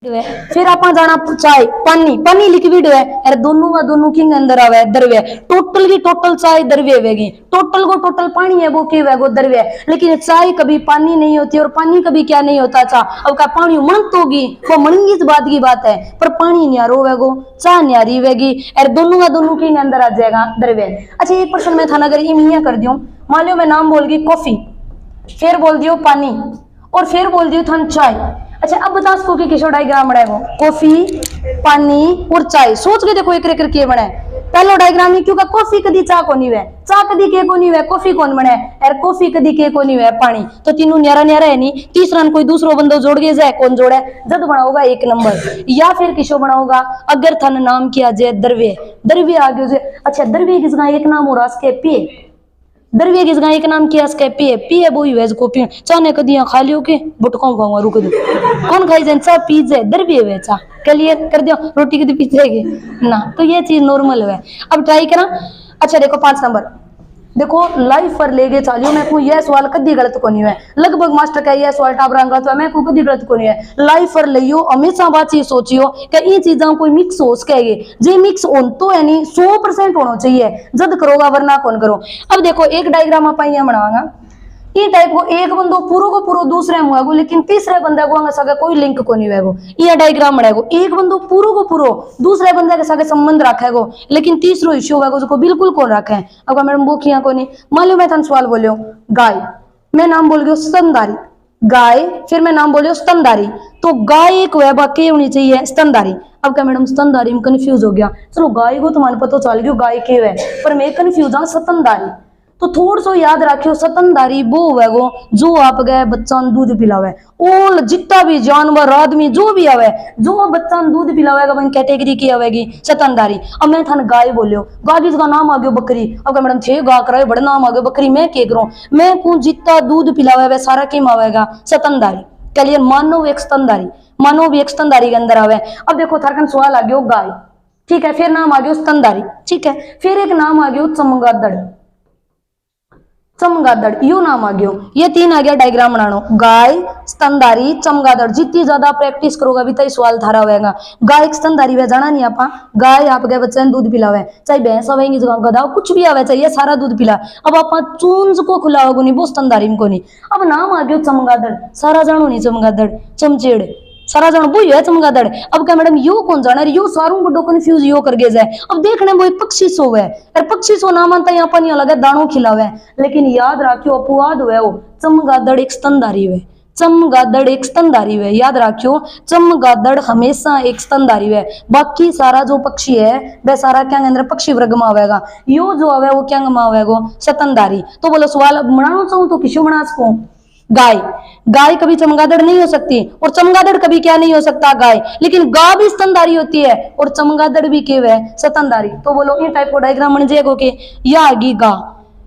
है। फिर आप जाना चाय पानी पानी लिक्विड है अरे दोनों का दोनों किंग अंदर आवे द्रव्य टोटल की टोटल चाय द्रव्य होगी टोटल को टोटल पानी है वो की है वो द्रव्य है लेकिन चाय कभी पानी नहीं होती और पानी कभी क्या नहीं होता चा अब का पानी मणत होगी वो मणंगी इस बात की बात है पर पानी न्यारो वेगो चाय न्यारी वेगी अरे दोनों का दोनों किंग अंदर आ जाएगा द्रव्य। अच्छा एक प्रश्न में था ना अगर इमिया कर दियो मान लो मैं नाम बोल गई कॉफी फिर बोल दियो पानी और फिर बोल दियो थन चाय। अच्छा अब बता सको कि किशोर डायग्राम बनाएगो कॉफी पानी और चाय सोच के देखो एक एक करके बने पहलो डायग्राम में क्योंकि कॉफी कदी चा को नहीं है चा कदी के को नहीं है कॉफी कौन बने यार कॉफी कदी के को नहीं है पानी तो तीनों न्यारा न्यारा है नहीं तीसरा कोई दूसरो बंदो जोड़ के जाए कौन जोड़े जद बनाओगा एक नंबर या फिर किशोर बनाओगा अगर थन नाम किया जाए द्रव्य द्रव्य आगे। अच्छा द्रव्य किसका एक नाम हो रहा है पिए द्रव्य किस गाय का नाम किया इसका पिए पिए वो वेज को पिए चाने कदियां खा लियो के बुटकों खाऊंगा रुक दो कौन खाई जाए चा पी जाए द्रव्य वे चा क्लियर कर दियो रोटी कदी पी जाएगी ना तो ये चीज नॉर्मल है। अब ट्राई करा। अच्छा देखो 5 नंबर देखो लाइफ पर लेके चलियो मैं को यह सवाल कदी गलत को नहीं है लगभग मास्टर का यह सवाल टाबरा गलत है मैं को कदी गलत को नहीं है लाइफ पर लियो हमेशा बात चीज सोचियो कि ये चीजें कोई मिक्स हो सकेगी जे मिक्स होन तो है नहीं 100% होना चाहिए जद करोगा वरना कौन करो। अब देखो एक डायग्राम आप बनावांगा ये टाइप को एक बंदो पूरो को पूरो दूसरे में होगा लेकिन तीसरे बंदे को अंग सके कोई लिंक को नहीं होगा ये डायग्राम बनाएगो एक बंदो पूरो को पूरो दूसरे बंदे के साथ संबंध रखेगो लेकिन तीसरो इश्यू होगा उसको बिल्कुल कौन रखे है। अब मैडम वो किया को नहीं मान लो मैं थन सवाल बोलियो गाय मैं नाम बोल गयो स्तनधारी गाय फिर मैं नाम बोलियो स्तनधारी तो गाय एक वह बाकी होनी चाहिए स्तनधारी। अब क्या मैडम स्तनधारी में कंफ्यूज हो गया चलो गाय को तुम्हारे पता चल गयो गाय के है पर मैं कंफ्यूज हाँ स्तनधारी तो थोड़ा सा याद रखियो स्तनधारी वो है वो जो आप गए बच्चा दूध पिलावे ओल जितना भी जानवर आदमी जो भी आवे जो बच्चा दूध पिलावेगा वही कैटेगरी की आवेगी स्तनधारी। अब मैं थाने गाय बोलियो गाय जिसका नाम आ गयो बकरी अब मैडम छे गा कराए बड़ा नाम आ गयो बकरी मैं के करूं मैं कौन जितना दूध पिलावे वह सारा किम आवेगा स्तनधारी क्लियर मानव एक स्तनधारी मानव भी एक स्तनधारी के अंदर आवे। अब देखो थारकन सवाल आ गयो गाय ठीक है फिर नाम आ गयो स्तनधारी ठीक है फिर एक नाम आ गयो चमगादड़ चमगादड़ यू नाम आ गयो ये 3 आ गया डायग्राम बनानो गाय स्तनधारी चमगादड़ जितनी ज्यादा प्रैक्टिस करोगे अभी तक सवाल थारा होगा। गाय स्तनधारी वे जाना नहीं आपा गाय आप गए बच्चे दूध पिलावे चाहे भैंस आवेगी गधा कुछ भी आवे चाहिए सारा दूध पिला अब आप चूंज को खुलाओगे नहीं वो स्तनधारी को नहीं। अब नाम आ गयो चमगादड़ सारा जानो नहीं चमगादड़ चमचेड़ सारा जन वो है चमगादड़। अब क्या मैडम यो कौन जाना यो सारों बड़ो कंफ्यूज यो करके जाए अब देखने वो पक्षी सो है और पक्षी सो नाम आता यहाँ पर नहीं लगे दानों खिलावे लेकिन याद रखियो अपवाद हुआ वो चमगादड़ एक स्तनधारी है चमगादड़ एक स्तनधारी है याद रखियो चमगादड़ हमेशा एक स्तनधारी है बाकी सारा जो पक्षी है वह सारा क्या अंदर पक्षी वर्ग में आवेगा यो जो आवे वो क्या में आवेगा स्तनधारी। तो बोलो सवाल बनाना चाहूँ तो किसो बना सकूं गाय गाय कभी चमगादड़ नहीं हो सकती और चमगादड़ कभी क्या नहीं हो सकता गाय लेकिन गा भी स्तनधारी होती है और चमगादड़ भी के है स्तनधारी। तो बोलो ये टाइप को डायग्राम बन जाएगा कि या आगी गा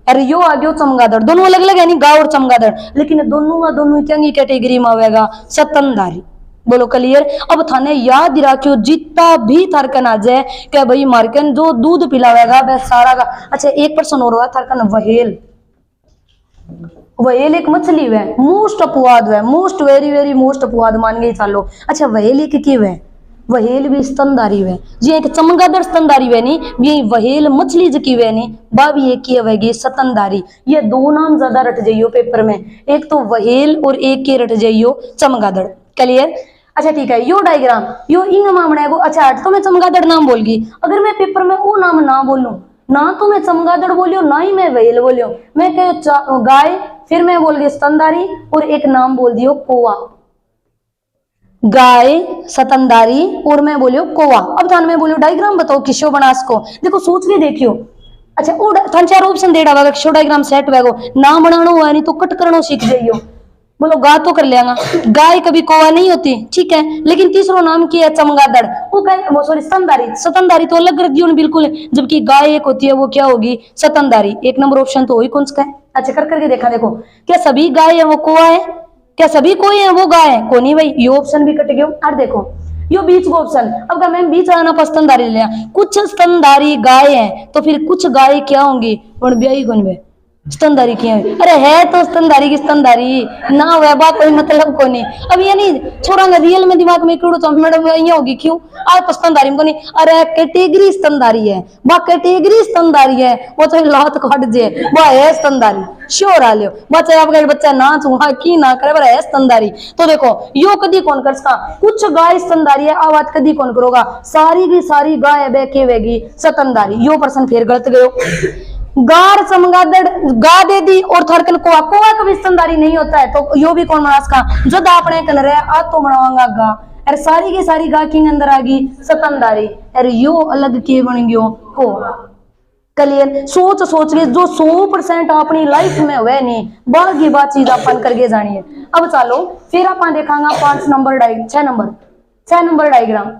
अरे यो आ गयो चमगादड़ दोनों अलग अलग है नहीं गा और चमगादड़ लेकिन दोनों का दोनों क्या कैटेगरी में आवेगा स्तनधारी। बोलो क्लियर। अब थाने याद रखियो जितना भी थरकन आ जाए क्या भाई मार्कन जो दूध पिलावेगा वह सारा का। अच्छा एक पर्सन और हुआ थरकन वहेल वहेल एक मछली है मोस्ट अपवाद है मोस्ट वेरी वेरी मोस्ट अपवाद मान गई चालो। अच्छा वहेल एक की है वहेल भी स्तनधारी है जी एक चमगादड़ स्तनधारी है नहीं ये वहेल मछली जकी है नहीं बा भी एक की है स्तनधारी। ये 2 नाम ज्यादा रट जाइयो पेपर में एक तो वहेल और एक के रट जाइयो चमगादड़ क्लियर। अच्छा ठीक है यो डायग्राम यो इंग मामना को। अच्छा तो मैं चमगादड़ नाम बोलगी अगर मैं पेपर में वो नाम ना बोलूं ना तो मैं चमगादड़ बोलियो ना ही मैं वहेल बोलियो मैं कहो गाय फिर मैं बोल गई स्तनधारी और एक नाम बोल दियो कोवा गाय स्तनधारी और मैं बोलियो कोवा। अब थान मैं बोलियो डायग्राम बताओ किसो बना सको देखो सोच के देखियो। अच्छा वो थान 4 ऑप्शन देड़ा होगा किसो डायग्राम सेट होगा ना बनाना हुआ नहीं तो कट करना सीख जाइयो। बोलो गा तो कर लेगा गाय कभी कोवा नहीं होती ठीक है लेकिन तीसरो नाम की है चमगादड़ वो सॉरी स्तनधारी स्तनधारी तो अलग कर दियो बिल्कुल जबकि गाय एक होती है वो क्या होगी स्तनधारी। 1 नंबर ऑप्शन तो वही कौन सा है। अच्छा कर करके देखा देखो क्या सभी गाय है वो कोवा है क्या सभी कोई है वो गाय है को नहीं भाई ये ऑप्शन भी कट गयो। और देखो यो बीच को ऑप्शन अब अगर मैं बीच आना पर स्तनधारी ले कुछ स्तनधारी गाय है तो फिर कुछ गाय क्या होंगी ब्याही कौन स्तनधारी किया है। अरे है तो स्तनधारी की स्तनधारी ना हुआ बा कोई मतलब को नहीं। अब ये नहीं छोरा ना रियल में दिमाग में क्यों तो मैडम ये होगी क्यों आज तो स्तनधारी को नहीं। अरे कैटेगरी स्तनधारी है बा कैटेगरी स्तनधारी है वो तो लात काट जे वो है स्तनधारी श्योर आ लियो बच्चा आपका बच्चा ना चूहा की ना करे पर है स्तनधारी। तो देखो यो कदी कौन कर सका कुछ गाय स्तनधारी है आवाज कदी कौन करोगा सारी की सारी गाय बेके वेगी स्तनधारी यो पर्सन फिर गलत गयो। गार चमगादड़ गा दे दी और थरकन कोआ कोआ कभी स्तनधारी नहीं होता है तो यो भी कौन मनास का जद आपने कल रहे आ तो बनावांगा गा अरे सारी की सारी गा की अंदर आ गई स्तनधारी अरे यो अलग के बन गयो को क्लियर सोच सोच के जो 100% अपनी लाइफ में हुए नहीं बाकी बात चीज अपन करके जानी है। अब चलो फिर अपन देखांगा 6 नंबर डायग्राम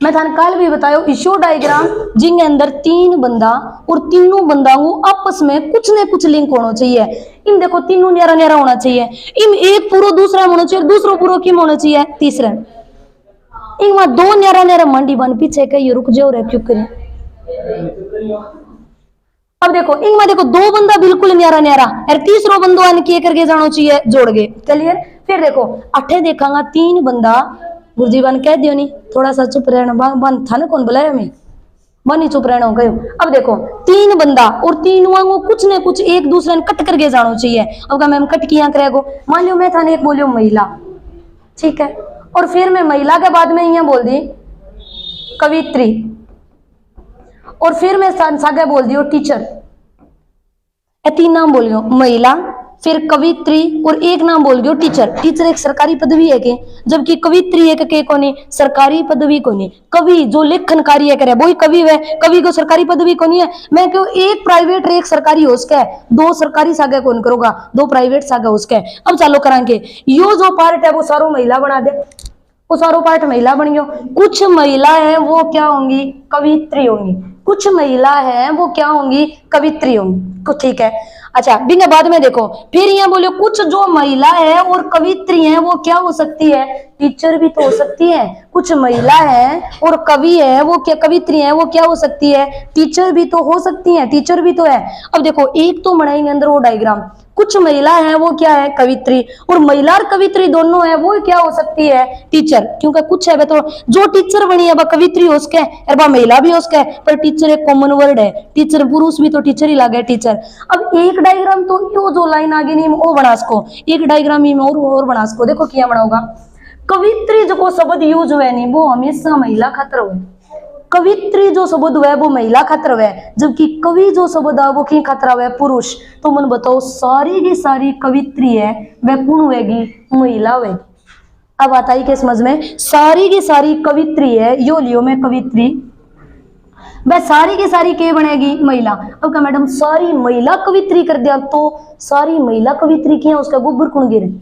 मैं थाने कल भी बतायो इशो डायग्राम जिनके अंदर 3 बंदा और तीनों बंदा को आपस में कुछ न कुछ लिंक होना चाहिए। इन देखो तीनों न्यारा न्यारा होना चाहिए इन एक पूरा दूसरा होना चाहिए दूसरा पूरा किम होना चाहिए तीसरा इन वहां 2 न्यारा न्यारा मंडी बन पीछे कहीं रुक जाओ रे क्यों करें। अब देखो इन में देखो 2 बंदा बिल्कुल न्यारा न्यारा और तीसरो बंदो आने के करके जाना चाहिए जोड़ के क्लियर। फिर देखो अठे देखांगा 3 बंदा गुरुजी बन कह दियो नहीं थोड़ा सा चुप रहना बन था ना कौन बुलाया मैं मन ही चुप रहना गयो। अब देखो 3 बंदा और तीनों को कुछ न कुछ एक दूसरे ने कट करके जाना चाहिए। अब क्या मैम कट किया करेगो मान लियो मैं थाने एक बोलियो महिला ठीक है और फिर मैं महिला के बाद में यहाँ बोल दी कवित्री और फिर मैं सागे बोल दियो टीचर 3 नाम बोलियो महिला फिर कवित्री और एक नाम बोल दियो टीचर। टीचर एक सरकारी पदवी है के जबकि कवित्री एक के कोनी सरकारी पदवी कोनी कवि जो लेखन कार्य करे वही कवि है कवि को सरकारी पदवी कोनी है। मैं क्यों एक प्राइवेट एक सरकारी हो सके 2 सरकारी सागे कौन करोगा 2 प्राइवेट सागे हो सके। अब चालू करांगे यो जो पार्ट है वो सारो महिला बना दे वो सारो पार्ट महिला बन गयो। कुछ महिला है वो क्या होंगी कवित्री होंगी कुछ महिला है वो क्या होंगी कवित्री होंगी ठीक है। अच्छा बिना बाद में देखो फिर यहाँ बोलो कुछ जो महिला है और कवित्री है वो क्या हो सकती है टीचर भी तो हो सकती है। कुछ महिला है और कवि है वो क्या कवित्री है वो क्या हो सकती है टीचर भी तो हो सकती है टीचर भी तो है। अब देखो एक तो बनाएंगे अंदर वो डायग्राम कुछ महिला है वो क्या है कवित्री और महिला और कवित्री दोनों है वो क्या हो सकती है टीचर क्योंकि कुछ है तो जो टीचर बनी है वह कवित्री हो सके और वह महिला भी हो सके पर टीचर एक कॉमन वर्ड है टीचर पुरुष भी तो टीचर ही लागे टीचर। अब एक डायग्राम तो यो जो लाइन आगे नहीं वो बना सको एक डायग्राम ही और बना सको देखो क्या बनाओगा कवित्री जो शब्द यूज हुए नहीं वो हमेशा महिला खातर हुए कवित्री जो शब्द है वो महिला खातर है जबकि कवि जो शब्द है वो की खातर है पुरुष। तो मन बताओ सारी की सारी कवित्री है वह कौन होगी महिला होगी। अब आता ही के समझ में सारी की सारी कवित्री है यो लियो में कवित्री वह सारी की सारी के बनेगी महिला। अब क्या मैडम सारी महिला कवित्री कर दिया तो सारी महिला कवित्री की है उसका गोबर कौन गिरे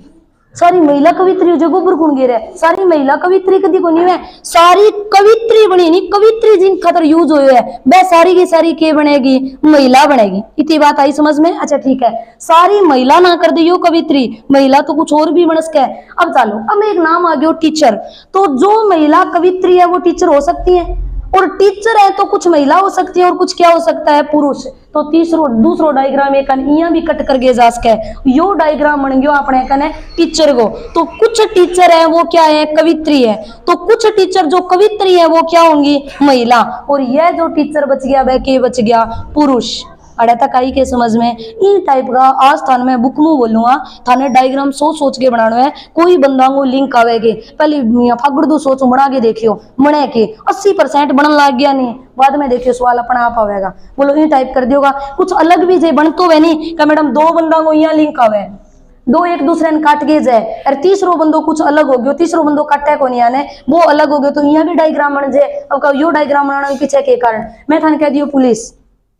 सारी महिला कवित्री जो गोबर कौन गिरे सारी महिला कवित्री कदी को नहीं है सारी कवित्री बनी नहीं कवित्री जिन खातर यूज हुए है वह सारी की सारी के बनेगी महिला बनेगी। इतनी बात आई समझ में। अच्छा ठीक है सारी महिला ना कर दियो कवित्री महिला तो कुछ और भी बन सके। अब चलो अब एक नाम आ गया टीचर तो जो महिला कवित्री है वो टीचर हो सकती है और टीचर है तो कुछ महिला हो सकती है और कुछ क्या हो सकता है पुरुष। तो दूसरो डायग्राम एक यहाँ भी कट करके जा सके यो डायग्राम बन गयो अपने कने टीचर को तो कुछ टीचर है वो क्या है कवित्री है तो कुछ टीचर जो कवित्री है वो क्या होंगी महिला और यह जो टीचर बच गया वह के बच गया पुरुष। अड़े तक आई के समझ में इन टाइप का आज थान में बुक में बोलूंगा थाने डायग्राम सोच के बनाना है कोई बंदा को लिंक आवेगी पहले फागुड़ दो सोच बना के देखियो बने के 80% बनन लग गया नहीं बाद में देखियो सवाल अपना आप आवेगा बोलो इन टाइप कर दियोगा कुछ अलग भी जे बन तो वे नहीं क्या मैडम 2 बंदा को यहाँ लिंक आवे 2 एक दूसरे ने काट के जाए और तीसरो बंदो कुछ अलग हो गयो तीसरो बंदो काटे को नहीं आने वो अलग हो गयो तो यहाँ भी डायग्राम बन जाए। अब यो डायग्राम बनाने पीछे के कारण मैं थाने कह दियो पुलिस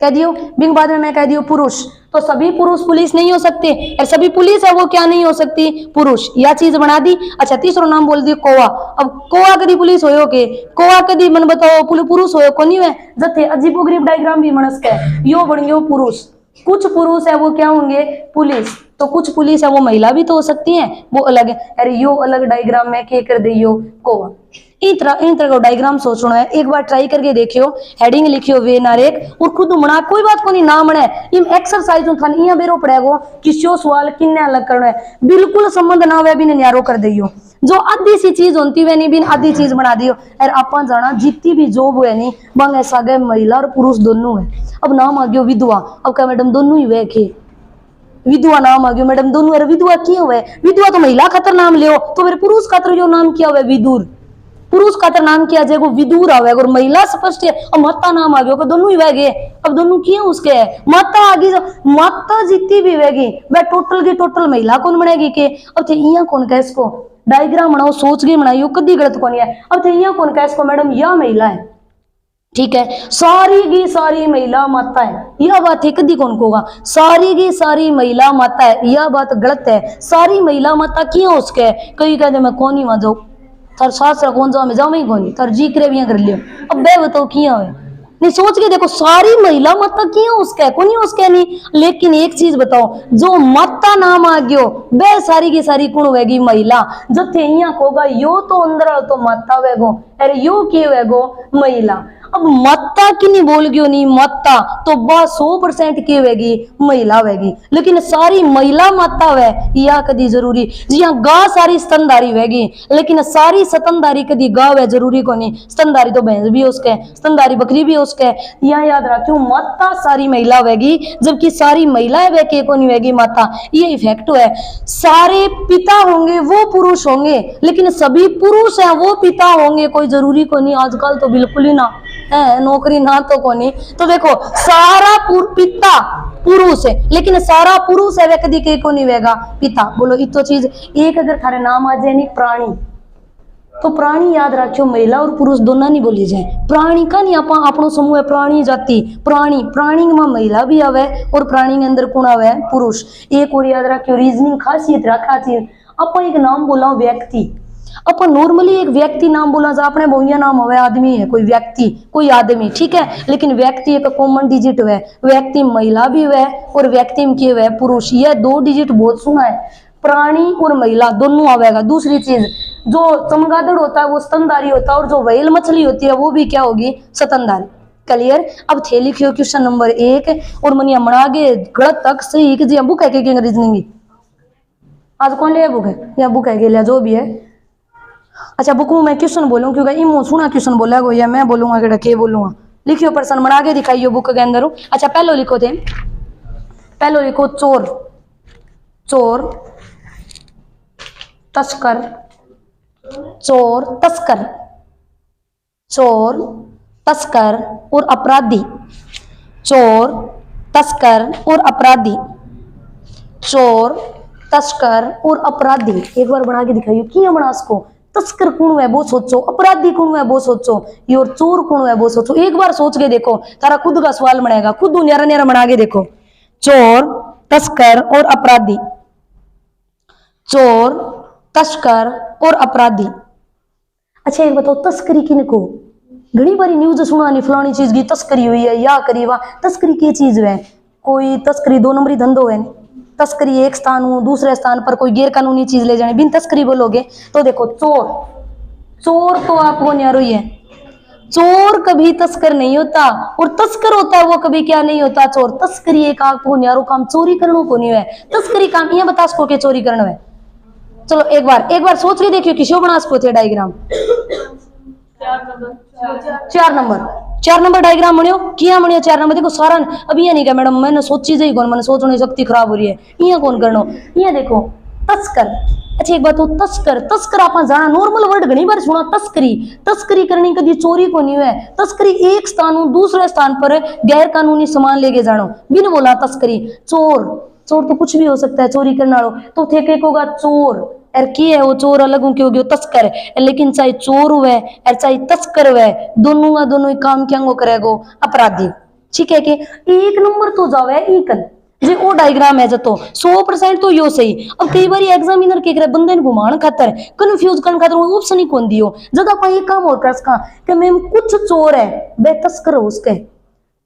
कह दियो बिंग बाद में मैं कह दियो पुरुष तो सभी पुरुष पुलिस नहीं हो सकते और सभी पुलिस है वो क्या नहीं हो सकती पुरुष यह चीज बना दी। अच्छा तीसरा नाम बोल दियो कोवा। अब कोवा कदी पुलिस होयो के कोवा कदी मन बताओ पुरुष होयो को नहीं है जथे अजीबो गरीब डायग्राम भी मनस के यो बन गयो पुरुष। कुछ पुरुष है वो क्या होंगे पुलिस तो कुछ पुलिस है वो महिला भी तो हो सकती है वो अलग है। अरे यो अलग डायग्राम में के कर दियो कोवा। इन तरह का डायग्राम सोचना है। एक बार ट्राई करके देखियो, हेडिंग लिखियो वे नारेक और खुद बना, कोई बात को नहीं नाम है इन एक्सरसाइज थान इया बेरो पड़ेगो किसो सवाल किन्ने अलग करना है, बिल्कुल संबंध ना हुए भी न्यारो कर दियो। जो आधी सी चीज होती वे नहीं बिन आधी चीज बना दियो। और आपा जाना जितनी भी जॉब है नहीं बंग ऐसा गए महिला और पुरुष दोनों है। अब नाम आ गयो विधवा, अब क्या मैडम दोनों ही वे के विधवा नाम आ गयो मैडम दोनों, अरे विधवा क्यों है, विधवा तो महिला खातर नाम लियो, तो मेरे पुरुष खातर जो नाम किया हुआ विदुर, पुरुष खातर नाम किया जाए विदुर आवे और महिला स्पष्ट है और माता नाम आ गयो, दोनों ही वह अब दोनों क्यों उसके है माता आ गई, माता जितनी भी वेगी वह टोटल की टोटल महिला कौन बनेगी के। अब थे इया कौन कह इसको डायग्राम बनाओ सोच के बनाइयो कदी गलत कौन है। अब थे इया कौन कह इसको मैडम यह महिला है, ठीक है, सारी की सारी महिला माता है, यह बात है कदी कौन होगा सारी की सारी महिला माता है, यह बात गलत है। सारी महिला माता क्यों उसके कई कहते मैं कौन ही वहां जाऊं थर शास्त्र कौन जाओ मैं जाऊं ही कौन थर जी करे भी कर लियो। अब बे बताओ क्यों है नहीं सोच के देखो सारी महिला माता क्यों उसका कौन ही उसके नहीं। लेकिन एक चीज बताओ जो माता नाम आ गयो बे सारी की सारी कौन होगी महिला, जो थे होगा यो तो अंदर तो माता वेगो अरे यो के वेगो महिला। अब माता की नहीं बोल गयो नहीं माता तो बस 100% की वेगी महिला वेगी, लेकिन सारी महिला माता वे या कदी जरूरी जी हाँ गा सारी स्तनधारी वेगी लेकिन सारी स्तनधारी कदी गा वे जरूरी को नहीं, स्तनधारी तो भैंस भी उसके स्तनधारी बकरी भी उसके, यहाँ याद रखियो माता सारी महिला वेगी जबकि सारी महिलाएं वे के को नहीं वेगी माता। ये इफेक्ट है सारे पिता होंगे वो पुरुष होंगे लेकिन सभी पुरुष हैं वो पिता होंगे कोई जरूरी को नहीं, आजकल तो बिल्कुल ही ना है नौकरी ना तो कोनी। तो देखो सारा पिता पुरुष है लेकिन सारा पुरुष है वे कदी के को नहीं वेगा पिता। बोलो इतो चीज एक अगर थारे नाम आ जाए नहीं प्राणी तो प्राणी याद रखियो महिला और पुरुष दोनों नहीं बोली जाए। प्राणी का नहीं आपा अपनो समूह है प्राणी जाति प्राणी प्राणी में महिला भी आवे और प्राणी के अंदर कौन आवे पुरुष। एक और याद रखियो रीजनिंग खासियत रखा चीज आपा एक नाम बोला व्यक्ति, अपन नॉर्मली एक व्यक्ति नाम बोला जा अपने बहुया नाम हुआ आदमी है कोई व्यक्ति कोई आदमी, ठीक है, लेकिन व्यक्ति एक कॉमन डिजिट है, व्यक्ति महिला भी है और व्यक्ति में क्या है पुरुष, यह 2 डिजिट बहुत सुना है प्राणी और महिला दोनों आवेगा। दूसरी चीज जो चमगादड़ होता है वो स्तनधारी होता है और जो व्हेल मछली होती है वो भी क्या होगी स्तनधारी। क्लियर। अब थे लिखियो क्वेश्चन नंबर 1 और मनिया मनागे गलत तक सही जी बुक है कि रीजनिंग आज कौन ले बुक है या बुक है जो भी है। अच्छा बुक में मैं क्वेश्चन बोलूं क्योंकि इमो सुना क्वेश्चन बोला गो या मैं बोलूंगा कि के बोलूंगा। लिखियो प्रश्न बना के दिखाइयो बुक के अंदर। अच्छा पहलो लिखो थे पहलो लिखो चोर चोर तस्कर चोर तस्कर चोर तस्कर और अपराधी चोर तस्कर और अपराधी चोर तस्कर और अपराधी। एक बार बना के दिखाइयो क्यों बना इसको। तस्कर कौन है वो सोचो, अपराधी कौन है वो सोचो, ये और चोर कौन है वो सोचो। एक बार सोच के देखो तारा खुद का सवाल बनेगा, खुद न्यारा न्यारा बना के देखो। चोर तस्कर और अपराधी चोर तस्कर और अपराधी। अच्छा एक बताओ तस्करी किन को घनी बारी न्यूज सुना नहीं फलानी चीज की तस्करी हुई है या करी वाह तस्करी की चीज है। कोई तस्करी 2 नंबरी धंधो है नहीं, तस्करी एक स्थान हो दूसरे स्थान पर कोई गैर कानूनी चीज ले जाने बिन तस्करी बोलोगे तो देखो चोर चोर तो आपको न्यारो ही है, चोर कभी तस्कर नहीं होता और तस्कर होता है वो कभी क्या नहीं होता चोर। तस्करी एक आपको न्यारो काम चोरी करने को नहीं है, तस्करी काम ये बता सको के चोरी करना है। चलो एक बार सोच के देखियो किसो बना सको थे डायग्राम 4 नंबर डायग्राम बनियो किया बनियो 4 नंबर। देखो सारा अब ये नहीं क्या मैडम मैंने सोची जी कौन मैंने सोचने शक्ति खराब हो रही है ये कौन करनो। ये देखो तस्कर। अच्छा एक बात हो तस्कर तस्कर आप जाना नॉर्मल वर्ड घनी बार सुना तस्करी तस्करी करनी कभी चोरी को नहीं है। तस्करी एक स्थान दूसरे स्थान पर गैर कानूनी सामान लेके जानो बिन बोला तस्करी। चोर चोर तो कुछ भी हो सकता है चोरी करना हो तो थे के होगा चोर और की है वो चोर अलग क्यों गयो तस्कर है। लेकिन चाहे चोर हुए और चाहे तस्कर हुए दोनों का दोनों ही काम क्या करेगो अपराधी। ठीक है कि 1 नंबर तो जावे इकन जे ओ डायग्राम है जतो 100% तो यो सही। अब कई बार एग्जामिनर के करे बंदे घुमाण खातर कंफ्यूज करन खातर वो ऑप्शन ही कौन दियो जब आप ये काम और कर सका कि मैम कुछ चोर है बे तस्कर हो उसके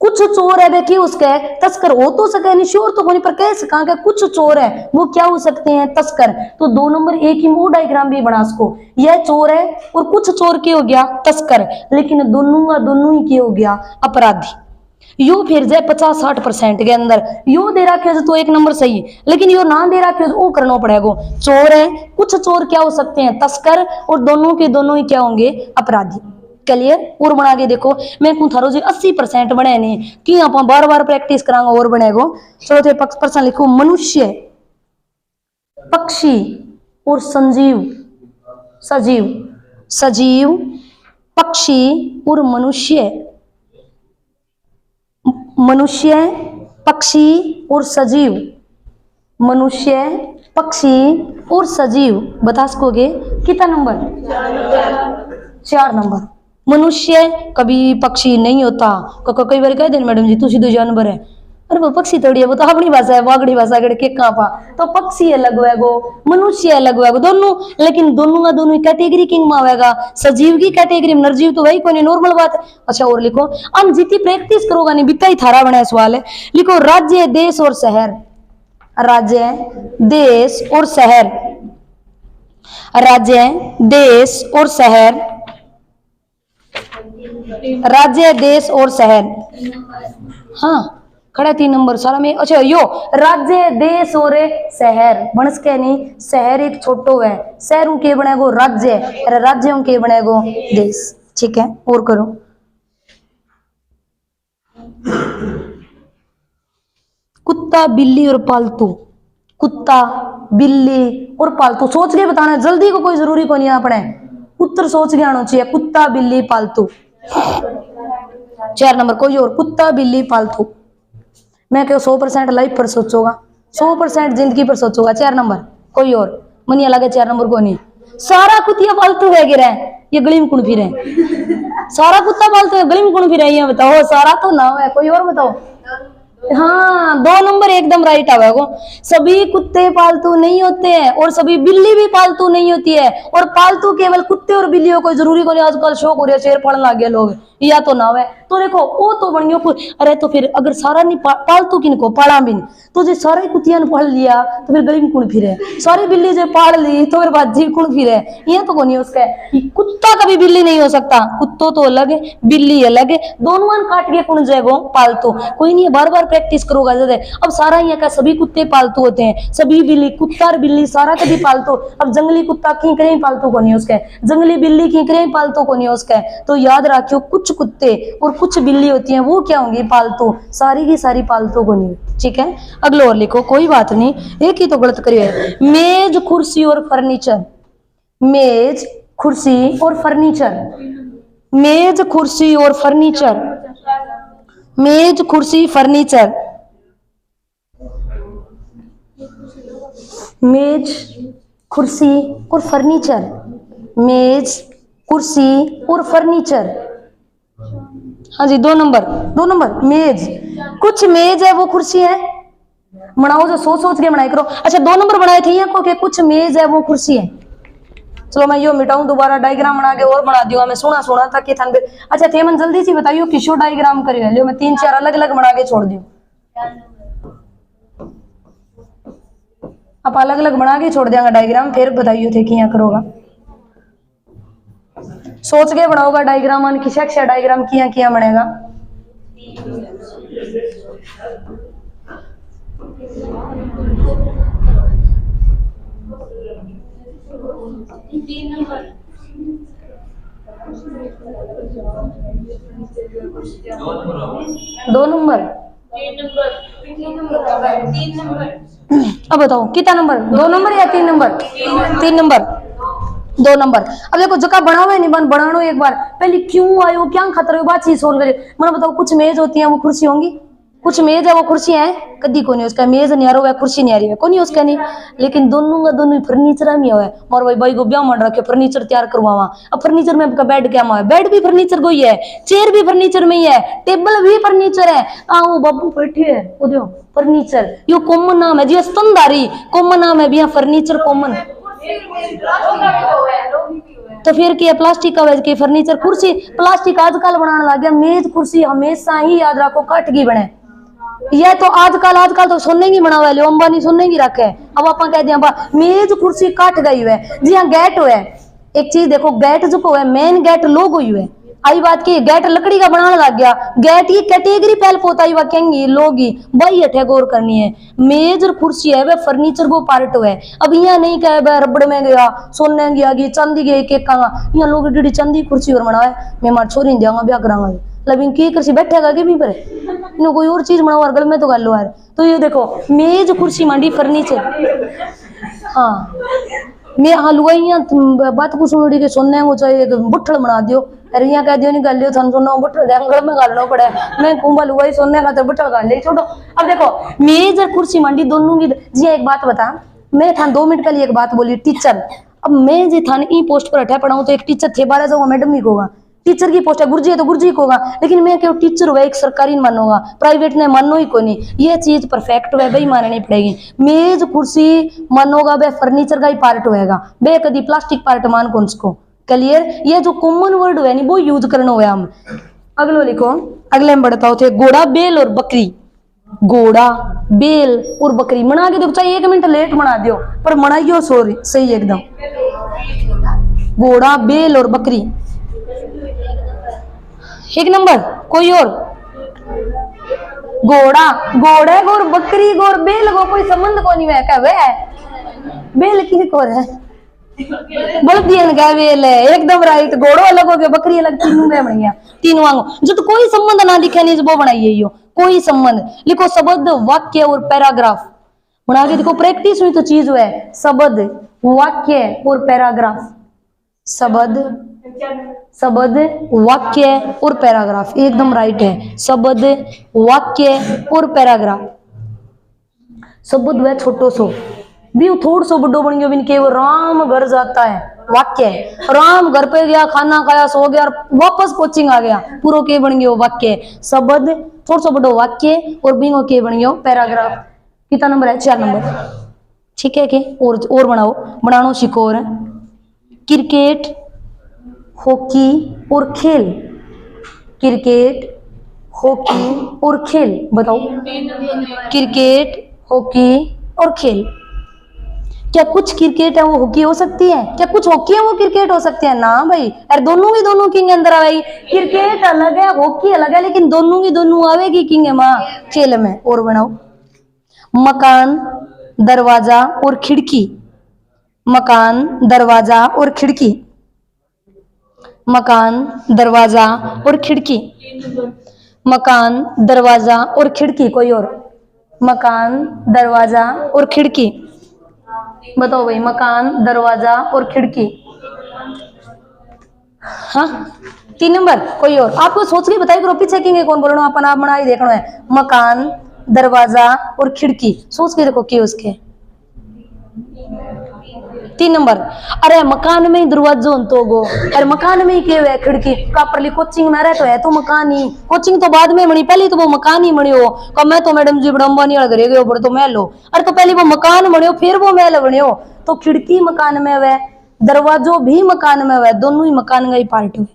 कुछ चोर है देखिए उसके तस्कर हो तो सके नहीं, श्योर तो होने पर कह सका कि कुछ चोर है वो क्या हो सकते हैं, तस्कर। तो 2 नंबर एक ही वो डायग्राम भी बना उसको, यह चोर है और कुछ चोर के हो गया तस्कर, लेकिन दोनों का दोनों ही के हो गया अपराधी। यो फिर जाए 50-60% के अंदर यो दे रखे तो 1 नंबर सही, लेकिन यो ना दे रखे वो करना पड़ेगा। चोर है, कुछ चोर क्या हो सकते हैं, तस्कर, और दोनों के दोनों ही क्या होंगे, अपराधी। क्लियर। और बना के देखो, मैं कहूँ थारो जी 80% बने नहीं कि आप बार बार प्रैक्टिस करांगा और बनेगो। चलो थे प्रश्न लिखो, मनुष्य, पक्षी और सजीव, सजीव, पक्षी और मनुष्य, मनुष्य, पक्षी और सजीव, मनुष्य, पक्षी और सजीव, बता सकोगे कितना नंबर, 4 नंबर। मनुष्य कभी पक्षी नहीं होता, कई बार कह देना मैडम जी तुसी तो जानवर है, अरे वो पक्षी थोड़ी है, वो तो अपनी भाषा है, वागड़ी भाषा के कहाँ पा, तो पक्षी अलग होगा, मनुष्य अलग होगा दोनों, लेकिन दोनों का दोनों कैटेगरी किंग में आवेगा, सजीव की कैटेगरी में, निर्जीव तो वही कोई नॉर्मल बात है। अच्छा और लिखो, हम जितनी प्रैक्टिस करोगा नहीं बिता ही थारा बना सवाल है। लिखो, राज्य, देश और शहर, राज्य, देश और शहर, राज्य, देश और शहर, राज्य, देश और शहर, हाँ खड़ा 3 नंबर सारा में। अच्छा यो राज्य, देश और शहर बनस के नहीं, शहर एक छोटो है, शहरों के बनेगो राज्य, राज्यों के बनेगो देश। ठीक है और करो, कुत्ता, बिल्ली और पालतू, कुत्ता, बिल्ली और पालतू, सोच के बताना, जल्दी को कोई जरूरी को नहीं अपने, उत्तर सोच के आना चाहिए। कुत्ता, बिल्ली, पालतू, 4 नंबर। कोई और, कुत्ता, बिल्ली, पालतू, मैं क्यों 100% लाइफ पर सोचोगा, 100% जिंदगी पर सोचोगा। 4 नंबर। कोई और, मनिया लगे 4 नंबर को नहीं, सारा कुतिया पालतू है गिरा ये गली में कौन फिरे, सारा कुत्ता पालतू है गली में कौन फिरे, ये बताओ, सारा तो ना है, कोई और बताओ। हाँ 2 नंबर एकदम राइट आवेगा। सभी कुत्ते पालतू नहीं होते हैं और सभी बिल्ली भी पालतू नहीं होती है, और पालतू केवल कुत्ते और बिल्लियों को जरूरी को नहीं, आजकल शौक हो रहा है शेर पढ़ने लग गए लोग, या तो ना है तो देखो वो तो बनियो। अरे तो फिर अगर सारा नहीं पालतू किनको पाला भी नहीं, तो जो सारे कुतिया ने पढ़ लिया तो फिर गली में कौन फिरे, सारी बिल्ली जो पाल ली तो फिर बाजी कौन फिरे, ये तो कौन है उसका। कुत्ता कभी बिल्ली नहीं हो सकता, कुत्तो तो अलग है बिल्ली अलग है, दोनों काट के कौन जाएगा पालतू, कोई नहीं, बार बार प्रैक्टिस करोगा ज्यादा। अब सारा यहाँ का सभी कुत्ते पालतू होते हैं, सभी बिल्ली, कुत्ता और बिल्ली सारा कभी पालतू। अब जंगली कुत्ता की करे पालतू को नहीं उसके, जंगली बिल्ली की करे पालतू को नहीं उसके, तो याद रखियो कुछ कुत्ते और कुछ बिल्ली होती हैं वो क्या होंगी, पालतू, सारी की सारी पालतू को नहीं। ठीक है अगले और लिखो, कोई बात नहीं, एक ही तो गलत करिए। मेज, कुर्सी और फर्नीचर, मेज, कुर्सी और फर्नीचर, मेज, कुर्सी और फर्नीचर, मेज, कुर्सी, फर्नीचर, मेज, कुर्सी और फर्नीचर, मेज, कुर्सी और फर्नीचर। हाँ जी 2 नंबर, 2 नंबर। मेज, कुछ मेज है वो कुर्सी है, बनाओ जो सोच सोच के बनाई करो। अच्छा 2 नंबर बनाए थे यहाँ को कि कुछ मेज है वो कुर्सी है। चलो मैं यो मिटाऊं, दोबारा डायग्राम बना के और बना दियो, मैं सुना सुना था कि थान। अच्छा थेमन जल्दी सी बताइयो किसो डायग्राम करियो, लियो मैं 3-4 अलग अलग बना के छोड़ दियो, आप अलग अलग बना के छोड़ देंगे डायग्राम, फिर बताइयो थे कि यहाँ करोगा, सोच के बनाओगा डायग्राम, किसा किसा डायग्राम किया किया बनेगा। दो नंबर, अब बताओ कितना नंबर, 2 नंबर या 3 नंबर, 3 नंबर, 2 नंबर। अब देखो जगह बनाओ नहीं बन बनानो, एक बार पहले क्यों आयो क्या खतरे हो बात चीज सोल्व करे। मैंने बताओ कुछ मेज होती है वो कुर्सी होंगी, कुछ मेज है वो कुर्सी है, कदी को नहीं उसका मेज नहीं आ रहा है, कुर्सी नहीं आ रही है, कोई नहीं उसका नहीं, लेकिन दोनों का दोनों फर्नीचर में है। और भाई भाई को ब्याह मान रखे फर्नीचर तैयार करवावा, अब फर्नीचर में आपका बेड क्या है, बेड भी फर्नीचर को ही है, चेयर भी फर्नीचर में ही है, टेबल भी फर्नीचर है। आओ बाबू बैठे है वो देखो फर्नीचर, यो कॉमन नाम है जी, स्तंभधारी कॉमन नाम है भैया, फर्नीचर कॉमन। तो फिर क्या प्लास्टिक का वजह के फर्नीचर कुर्सी प्लास्टिक आजकल बनाने लग गया। मेज कुर्सी हमेशा ही याद रखो काट की बने। ये तो आजकल तो सोने की बना हुआ है, अंबानी सोने की रखे है। अब आप कह दिया मेज कुर्सी काट गई है जी हाँ। गेट हुआ है एक चीज देखो, गेट जो है मेन गेट लोग हुई है। आई बात की गेट लकड़ी का बनाने लग गया, गेट की कैटेगरी पहले पोता ही कहेंगे लोग ही भाई अठे गौर करनी है। मेज और कुर्सी है वह फर्नीचर को पार्ट है। अब यहाँ नहीं कहे रबड़ में गया, सोने गया गई, चांदी गई, केक का यहाँ लोग डीडी चांदी कुर्सी और बनाए। मैं मार छोरी नहीं देंगा ब्याह करांगा लेकिन की कुर्सी बैठेगा कि भी पर इन्हें कोई और चीज बनाओ गल में तो गल यार। तो ये देखो मेज कुर्सी मांडी फर्नीचर। हाँ मैं हलवाइया बात को सुन के सोने को चाहिए बुठल बना दियो। अरे यहाँ कह दियो नहीं गल लियो थान सोना बुठल गल में गालना पड़े। मैं कुंभा लुगाई सोने का तो बुठल गाल ले छोड़ो। अब देखो मेज और कुर्सी मांडी दोनों की जी एक बात बता, मैं थान 2 मिनट के लिए एक बात बोली टीचर। अब मैं जी थान ई पोस्ट पर हटा पढ़ाऊं तो एक टीचर थे 12 जाऊंगा मैडम ही होगा। टीचर की पोस्ट है गुरुजी है तो गुरुजी को होगा, लेकिन मैं क्यों टीचर हुआ एक सरकारी मानूंगा प्राइवेट ने मानो ही को नहीं। ये चीज परफेक्ट है भाई माननी पड़ेगी। मेज कुर्सी मानोगा वह फर्नीचर का ही पार्ट होएगा, वे कभी प्लास्टिक पार्ट मान कौन को क्लियर। ये जो कॉमन वर्ड है नहीं वो यूज करना हुआ हम। अगलो लिखो, अगले में बढ़ता होते घोड़ा बेल और बकरी। घोड़ा बेल और बकरी मना के देखो, चाहे 1 मिनट लेट बना दियो पर मनाइयो सॉरी सही एकदम। घोड़ा बेल और बकरी 1 नंबर। कोई और घोड़ा घोड़े को और बकरी को और बेल को कोई संबंध को नहीं है क्या वे बेल की को है बल्ब दिया क्या बेल है एकदम राइट। घोड़ो अलग हो गया बकरी अलग, तीनों में बन गया तीन वांगो जो तो कोई संबंध ना दिखे नहीं वो बनाइए यो कोई संबंध। लिखो शब्द वाक्य और पैराग्राफ बना के देखो प्रैक्टिस हुई तो चीज हुआ है। शब्द वाक्य और पैराग्राफ, शब्द वाक्य और पैराग्राफ एकदम राइट है। शब्द वाक्य और पैराग्राफ। शब्द वह छोटो सो भी थोड़ सो बड़ो बन गयो बिन के वो राम घर जाता है वाक्य है। राम घर पे गया खाना खाया सो गया और वापस कोचिंग आ गया पूरा के बन गयो वाक्य। शब्द थोड़ सो बड़ो वाक्य और बिंगो के बन गयो पैराग्राफ। कितना नंबर है 4 नंबर ठीक है के और बनाओ सीखो। और क्रिकेट हॉकी और खेल, क्रिकेट हॉकी और खेल बताओ। क्रिकेट हॉकी और खेल, क्या कुछ क्रिकेट है वो हॉकी हो सकती है, क्या कुछ हॉकी है वो क्रिकेट हो सकती है ना भाई। अरे दोनों की दोनों किंग अंदर आवेगी, क्रिकेट अलग है हॉकी अलग है लेकिन दोनों की दोनों आवेगी किंग है माँ खेल में। और बनाओ मकान दरवाजा और खिड़की, मकान दरवाजा और खिड़की, मकान दरवाजा और खिड़की, मकान दरवाजा और खिड़की। कोई और मकान दरवाजा और खिड़की बताओ भाई मकान दरवाजा और खिड़की। हाँ 3 नंबर। कोई और आपको सोच के बताइए ग्रुप चेकिंग कौन बोलना अपन आप बना ही देखना है। मकान दरवाजा और खिड़की सोच के देखो क्या उसके 3 नंबर। अरे मकान में ही दरवाजो तो गो अरे मकान में ही के है खिड़की प्रॉपरली कोचिंग में रहे तो है तो मकान ही कोचिंग तो बाद में बनी पहले तो वो मकान ही बनी हो कब मैं तो मैडम जी बड़ा अंबानी वाला घरे गए बड़े तो महल हो। अरे तो पहले वो मकान बने हो फिर वो महल बने हो तो खिड़की मकान में वह दरवाजो भी मकान में वह दोनों ही मकान का ही पार्ट हुए।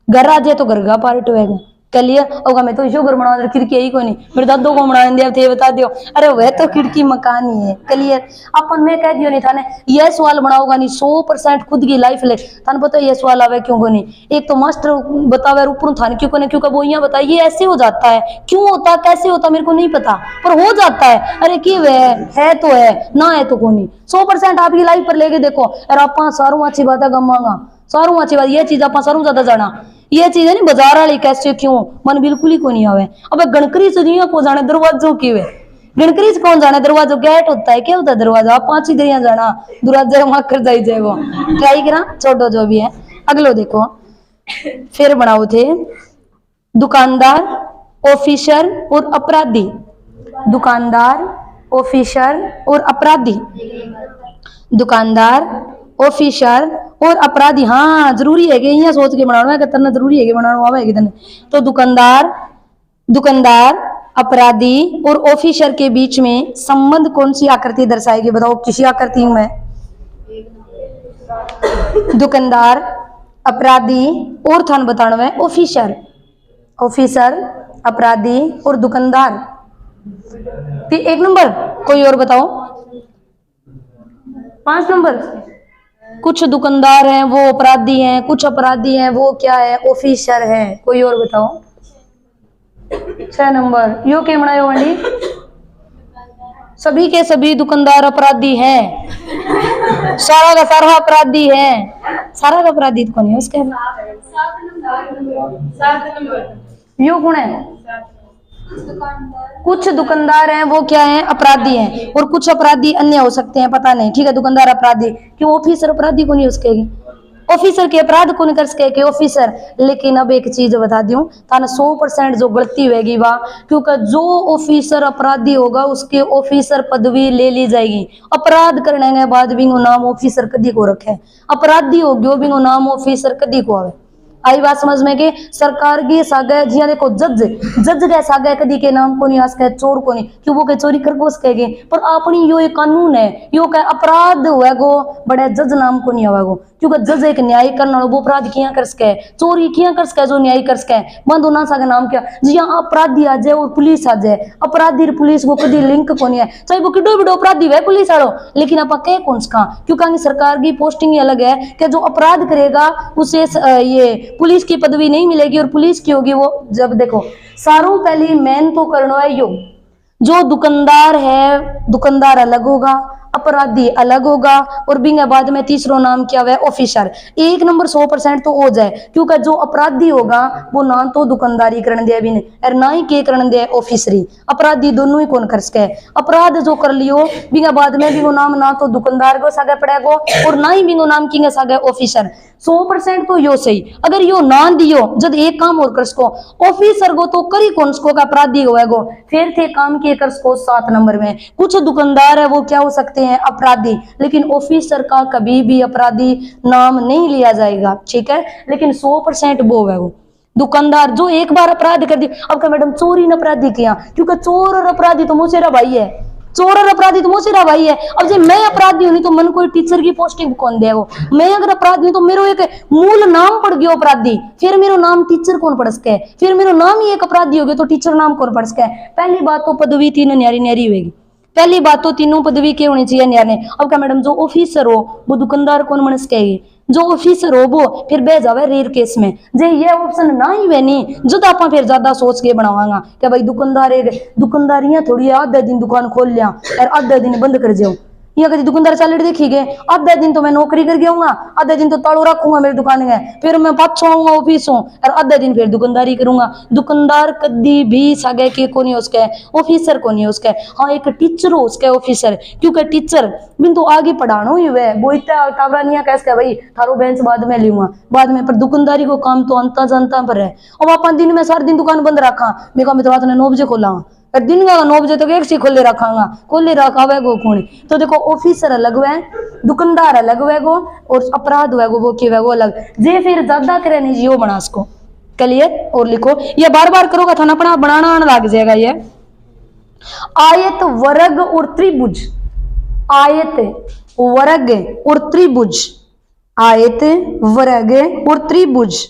घर आ जाए तो घर का पार्ट हुएगा क्लियर होगा। मैं तो इशो घर बना खिड़की ही कोई नहीं मेरे दादो को बना दिया थे बता दियो। अरे वह तो खिड़की मकान ही है क्लियर। अपन मैं कह दियो नहीं थाने यह सवाल बनाओगा नहीं 100% खुद की लाइफ ले थाने पता ये सवाल आवे क्यों को नहीं। एक तो मास्टर बतावे ऊपर थाने क्यों को क्योंकि वो यहाँ बताइए ऐसे हो जाता है क्यों होता कैसे होता मेरे को नहीं पता पर हो जाता है। अरे की वह है तो है ना है तो को नहीं 100% आपकी लाइफ पर लेके देखो। अरे आप सारू अच्छी बात है गमांगा सारू अच्छी बात ये चीज आप सारू ज्यादा जाना ये चीज है नहीं बाजार वाली कैसे क्यों मन बिल्कुल ही को नहीं आवे। अब गणकरी से को जाने दरवाजों की वे गणकरी से कौन जाने दरवाजो गेट होता है क्या होता है दरवाजा आप 5 ही दरिया जाना दरवाजा वहां कर जाई जाए वो ट्राई करा छोड़ो जो भी है। अगलो देखो फिर बनाओ थे दुकानदार ऑफिसर और अपराधी, दुकानदार ऑफिसर और अपराधी, दुकानदार ऑफिसर और अपराधी। हाँ जरूरी है कि यहाँ सोच के बनाना है करना जरूरी है कि बनाना आवे कि तो दुकानदार अपराधी और ऑफिसर के बीच में संबंध कौन सी आकृति दर्शाएगी बताओ किसी आकृति में दुकानदार, अपराधी और थान बताना है ऑफिसर। ऑफिसर, अपराधी और दुकानदार। 1 नंबर। कोई और बताओ। 5 नंबर। कुछ दुकानदार हैं वो अपराधी हैं, कुछ अपराधी हैं वो क्या है, ऑफिसर है। कोई और बताओ। 6 नंबर। यो क्या बनायो वंडी? सभी के सभी दुकानदार अपराधी हैं। सारा का सारा अपराधी है। सारा का अपराधी तो कौन है उसके? 7 नंबर। यो कौन है? कुछ दुकानदार हैं वो क्या हैं, अपराधी हैं, और कुछ अपराधी अन्य हो सकते हैं, पता नहीं। ठीक है, दुकानदार अपराधी। क्यों ऑफिसर अपराधी को नहीं हो सकेगी? ऑफिसर के अपराध को नहीं कर सके ऑफिसर। लेकिन अब एक चीज बता दूं थाने, 100% जो गलती होगी वह, क्योंकि जो ऑफिसर अपराधी होगा उसके ऑफिसर पदवी ले ली जाएगी। अपराध करने के बाद भी नाम ऑफिसर कदी को रखे, अपराधी हो गयो भी नाम ऑफिसर कदी को आवे। आई बात समझ में कि सरकार की सागे जिया देखो जज के सागे कदी के नाम को नहीं आ सके, चोर को नहीं, क्यों वो के चोरी कर को सकेगे। पर अपनी यो एक कानून है, यो का अपराध हुआ गो बड़े जज नाम को नहीं आवेगो, क्योंकि जज एक न्याय करना वो अपराध किया कर सके, चोरी किया कर सके, जो न्याय कर सके। बंद होना सा नाम क्या जी, यहाँ अपराधी आ जाए और पुलिस आ जाए, अपराधी और पुलिस को कदी लिंक को नहीं है, चाहे वो किडो बिडो अपराधी है पुलिस वालों, लेकिन आप कह कौन सका, क्योंकि सरकार की पोस्टिंग अलग है कि जो अपराध करेगा उसे ये पुलिस की पदवी नहीं मिलेगी, और पुलिस की होगी वो जब देखो सारों पहली मेन तो करना है यो, जो दुकानदार है दुकानदार अलग होगा, अपराधी अलग होगा, और बिंगे बाद में तीसरो नाम क्या है, ऑफिसर। 1 नंबर 100% तो हो जाए, क्योंकि जो अपराधी होगा वो ना तो दुकानदारी करने दिया भी नहीं और ना ही के करने दिया ऑफिसरी। अपराधी दोनों ही कौन कर सके, अपराध जो कर लियो बिंगे बाद में भी वो नाम ना तो दुकानदार को सागे पड़ेगा और ना ही बिंगो नाम किंगे सागे ऑफिसर। 100% तो यो सही। अगर यो ना दियो जब एक काम और कर सको ऑफिसर को तो करी कौन सको का अपराधी होएगो, फिर थे काम के कर सको 7 नंबर में। कुछ दुकानदार है वो क्या हो सकते हैं, अपराधी, लेकिन ऑफिसर का कभी भी अपराधी नाम नहीं लिया जाएगा। ठीक है, लेकिन 100% वो है वो दुकानदार जो एक बार अपराध कर दी। अब क्या मैडम चोरी ने अपराधी किया, क्योंकि चोर और अपराधी तो मुझेरा भाई है, चोर और अपराधी तो मुझेरा भाई है। अब जब मैं अपराधी हूं तो मन कोई टीचर की पोस्टिंग कौन देगा, मैं अगर अपराधी हूं तो मेरा एक मूल नाम पड़ गया अपराधी, फिर मेरा नाम टीचर कौन पढ़ सके, फिर मेरा नाम ही एक अपराधी हो गया तो टीचर नाम कौन पढ़ सके। पहली बात तो पदवी तीन न्यारी न्यारी होगी, पहली बात तो तीनों पदवी के होनी चाहिए न्यारे। अब क्या मैडम जो ऑफिसर हो वो दुकानदार कौन बन सकेगी, जो ऑफिसर हो वो फिर बह जावे रेयर केस में। जे ये ऑप्शन ना ही वे नहीं जब आप फिर ज्यादा सोच के बनावांगा कि भाई दुकानदार एक दुकानदारियां थोड़ी आधे दिन दुकान खोल लिया और आधे दिन बंद कर जाओ, यहाँ कभी दुकानदार चल देखी गए आधे दिन तो मैं नौकरी कर गया आधे दिन तो ताड़ू रखूंगा मेरी दुकान में, फिर मैं पाछो आऊंगा ऑफिस और आधे दिन फिर दुकानदारी करूंगा। दुकानदार कदी भी सागे के को नहीं उसके, ऑफिसर को नहीं उसके। हाँ एक टीचर हो उसके ऑफिसर, क्योंकि टीचर बिन तो आगे पढ़ाना ही हुआ वो इतना टावरानिया कैसे भाई थारो बेंच बाद में लूंगा बाद में, पर दुकानदारी को काम तो अंता जनता पर है। अब अपन दिन में सारे दिन दुकान बंद रखा, मैं तो रात ने 9 बजे खोला दिन का 9 बजे तक एक सी खोले रखांगा, खोले रखा हुआ गो खून। तो देखो ऑफिसर अलग हुआ दुकानदार अलग हुआ गो और अपराध हुआ गो वो की वो अलग। जे फिर ज्यादा करे नहीं जियो बना इसको क्लियर और लिखो, ये बार बार करोगा थाना अपना बनाना लग जाएगा। ये आयत वर्ग और त्रिभुज, आयत वर्ग और त्रिभुज, आयत वर्ग और त्रिभुज,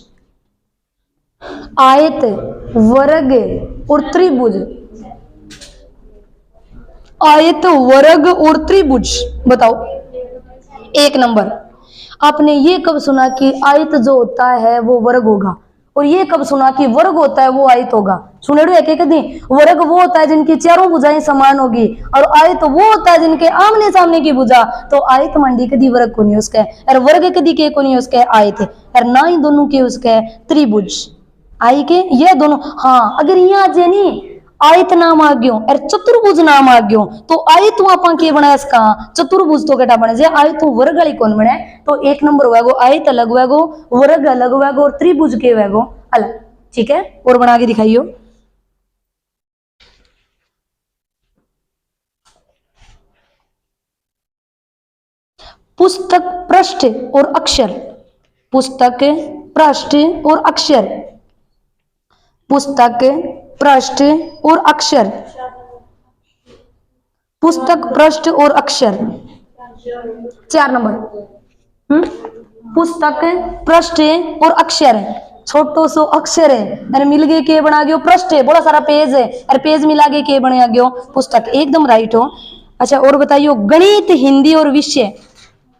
आयत वर्ग और त्रिभुज, आयत वर्ग और त्रिभुज बताओ। 1 नंबर। आपने ये कब सुना कि आयत जो होता है वो वर्ग होगा, और ये कब सुना कि वर्ग होता है वो आयत होगा? सुने है कि कभी वर्ग वो होता है जिनकी चारों भुजाएं समान होगी, और आयत वो होता है जिनके आमने सामने की भुजा। तो आयत मंडी कदी वर्ग को नहीं उसके, और वर्ग कदी के को नहीं उसके आयत, और ना ही दोनों के उसके त्रिभुज आई के ये दोनों। हाँ अगर यहाँ आज नहीं आयत नाम आ गयो और चतुर्भुज नाम आ गयो तो आयत वहां के बना इसका चतुर्भुज तो केटा बने जे आयत वर्ग वाली कौन बने। तो 1 नंबर हुआ गो आयत अलग हुआ गो, वर्ग अलग हुआ गो और त्रिभुज के हुआ गो अलग। ठीक है और बना के दिखाइयो। पुस्तक पृष्ठ और अक्षर, पुस्तक पृष्ठ और अक्षर, पुस्तक पृष्ठ और अक्षर, पुस्तक पृष्ठ और अक्षर 4 नंबर। पुस्तक पृष्ठ और अक्षर है, छोटो सो अक्षर है अरे मिल गए के बना गयो पृष्ठ है, बड़ा सारा पेज है अरे पेज मिला के बना गयो पुस्तक, एकदम राइट हो। अच्छा और बताइयो गणित हिंदी और विषय,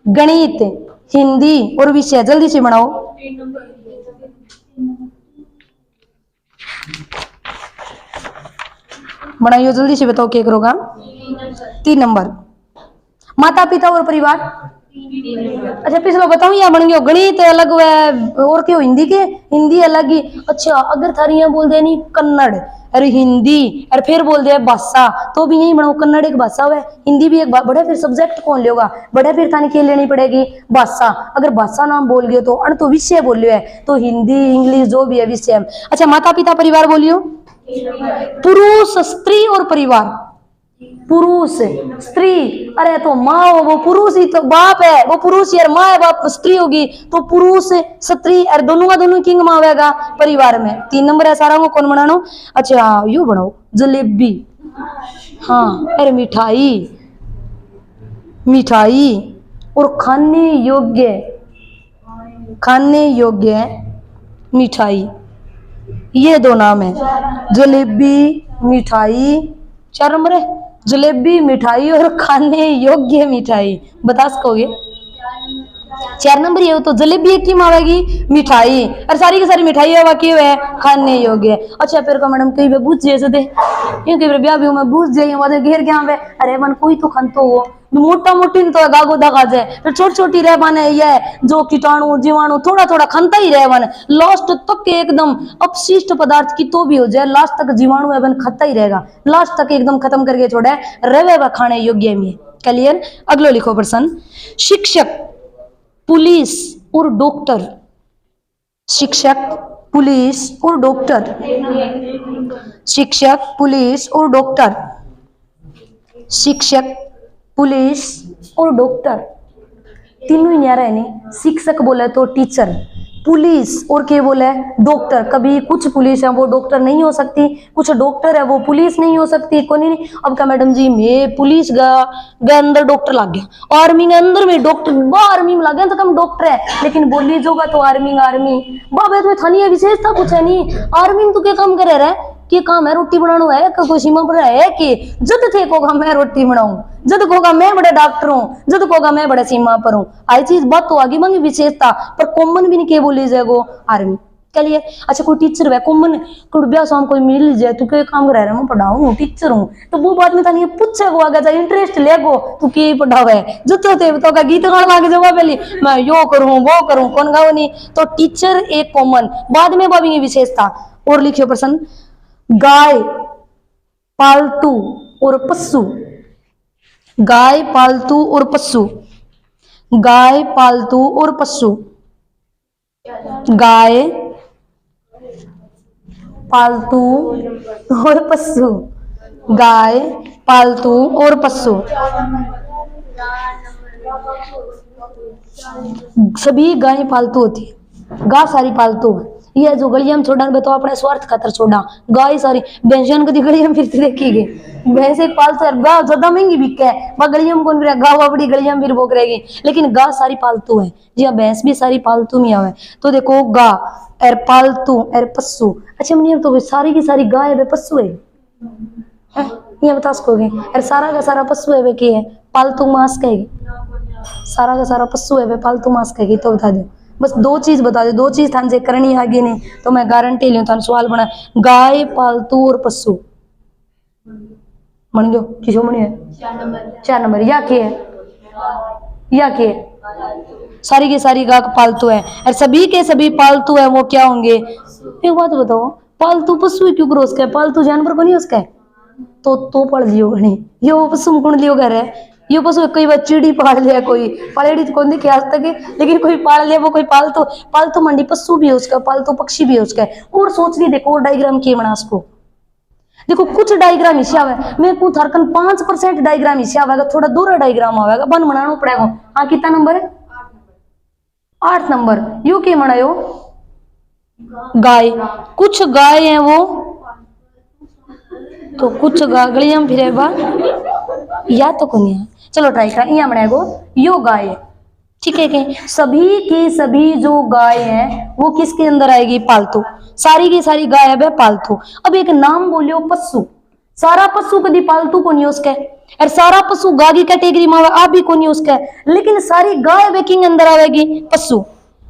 गणित हिंदी और विषय जल्दी से बनाओ। बनाइयो जल्दी से, बताओ क्या करोगा। 3 नंबर। माता पिता और परिवार, अच्छा पिछला बताऊं या बन गयो गणित अलग है और क्यों हिंदी के, हिंदी अलग ही। अच्छा अगर थारी यहाँ बोल दे नहीं कन्नड़ अरे हिंदी अरे फिर बोल दे भाषा तो भी यही बनाओ, कन्नड़ एक भाषा है, हिंदी भी एक बड़े, फिर सब्जेक्ट कौन लेगा बड़े, फिर थानी क्या लेनी पड़ेगी भाषा। अगर भाषा नाम बोल गयो तो अन तो विषय बोल लियो है तो हिंदी इंग्लिश जो भी है विषय। अच्छा माता पिता परिवार बोलियो, पुरुष स्त्री और परिवार, पुरुष स्त्री अरे तो माँ हो वो पुरुष ही तो बाप है, वो पुरुष यार माँ है बाप स्त्री होगी तो पुरुष स्त्री अरे दोनों का दोनों किंग माँ होगा परिवार में। 3 नंबर है सारा को कौन बनानो। अच्छा हाँ यू बनाओ जलेबी, हाँ अरे मिठाई, मिठाई और खाने योग्य, खाने योग्य मिठाई, ये 2 नाम है जलेबी मिठाई। 4 नंबर है जलेबी मिठाई और खाने योग्य मिठाई, बता सकोगे। 4 नंबर ये हो तो जलेबी एक की मावेगी मिठाई और सारी की सारी मिठाई है वाकई है खाने योग्य। अच्छा फिर का मैडम कई बार बूझ जैसे दे क्योंकि ब्याह भी मैं बूझ जाइए वादे घेर क्या है अरे मन कोई तो खनतो हो मोटा मोटी तो गागो दगा जाए फिर छोटी छोटी रह बने ये जो कीटाणु जीवाणु थोड़ा थोड़ा खनता ही रह बन लास्ट तक एकदम अपशिष्ट पदार्थ की तो भी हो जाए लास्ट तक जीवाणु है बन खाता ही रहेगा, लास्ट तक एकदम खत्म करके छोड़े रवे व खाने योग्य में। क्लियर। अगलो लिखो प्रश्न, शिक्षक पुलिस और डॉक्टर, शिक्षक पुलिस और डॉक्टर, शिक्षक पुलिस और डॉक्टर, शिक्षक पुलिस और डॉक्टर तीनों ही न्यारा है नहीं। शिक्षक बोले तो टीचर, पुलिस और क्या बोले डॉक्टर, कभी कुछ पुलिस है वो डॉक्टर नहीं हो सकती, कुछ डॉक्टर है वो पुलिस नहीं हो सकती। कौन नहीं अब क्या मैडम जी मैं पुलिस गा अंदर डॉक्टर लग गया, आर्मी के अंदर में डॉक्टर वो आर्मी में लग गया तो कम डॉक्टर है लेकिन बोली जोगा तो आर्मी आर्मी बाबा तुम्हें थानी विशेषता कुछ है नहीं, आर्मी में तो क्या काम करे रहे कि काम है रोटी बनाना है कोई सीमा पर है कि जद थे कोगा मैं रोटी बनाऊं, जद कोगा मैं बड़े डॉक्टर हूं, जद कोगा मैं बड़े सीमा पर हूं। आई चीज बात तो आगे मांगी विशेषता पर कॉमन भी नहीं के बोली जाएगो आर्मी के लिए। अच्छा कोई टीचर है कॉमन कुड़बिया शाम कोई मिल जाए तू क्या काम कर रहा है मैं पढ़ाऊं टीचर हूं तो वो बात में था नहीं पूछे को आगे जाए इंटरेस्ट ले गो तू क्या पढ़ावे जद थे तो का गीत गाना लागे जवाब पहले मैं यो करूं वो करूं कौन गाओ नहीं तो टीचर एक कॉमन बाद में बाबी विशेषता। और लिखियो प्रश्न, गाय पालतू और पशु, गाय पालतू और पशु, गाय पालतू और पशु, गाय पालतू और पशु, गाय पालतू और पशु सभी गाय पालतू होती है, गाय सारी पालतू है। ये जो गलियां में छोड़ा तो अपने स्वार्थ खातर छोड़ा, गाय सारी भैंसियां कभी गलियां में फिरती देखी गई, भैंस एक पालतू है, गाय ज्यादा महंगी बिके है वह गलियां में कौन फिर गाय बड़ी गलियां में फिर भोग रहेगी लेकिन गाय सारी पालतू है जी हाँ, भैंस भी सारी पालतू में आवे तो देखो गाय एर पालतू एर पशु। अच्छा मैंने तो सारी की सारी गाय है पशु है ये बता सकोगे एर सारा का सारा पशु है वे की है पालतू मांस कहेगी, सारा का सारा पशु है वे पालतू मांस कहेगी तो बता दो बस 2 चीज बता दो, 2 चीज थान से करनी आगे नहीं तो मैं गारंटी लूं थान सवाल बना गाय पालतू और पशु बन गयो किसो बनी है 4 नंबर या के है या के सारी की सारी गाय पालतू है और सभी के सभी पालतू है वो क्या होंगे। एक बात बताओ पालतू पशु क्यों क्रॉस का पालतू जानवर को नहीं उसका तो पढ़ लियो नहीं यो पशु मुकुण लियो घर है यो पशु कई बार चिड़ी पाल लिया कोई पालेड़ी तो कौन देखी आज तक लेकिन कोई पाल लिया वो कोई पालतू पालतू मंडी पशु भी है उसका पालतू पक्षी भी है उसका। और सोच ली देखो और डायग्राम किए बना उसको देखो कुछ डायग्राम हिस्से आवे मैं को थरकन 5% डायग्राम हिस्से आवेगा थोड़ा दूर डायग्राम आवेगा बन बनाना पड़ेगा। हाँ कितना नंबर है 8 नंबर यू के बनायो गाय, कुछ गाय है वो तो कुछ गागड़ियां फिरे बा या तो कौन है चलो ट्राई कर यहाँ बनाएगो यो गाय ठीक है कि सभी की सभी जो गाय है वो किसके अंदर आएगी? पालतू। सारी की सारी गाय है वह पालतू। अब एक नाम बोलियो पशु, सारा पशु कभी पालतू को नहीं उसके, और सारा पशु गा की कैटेगरी में आ भी को नहीं उसके, लेकिन सारी गाय वे किंग अंदर आवेगी? पशु।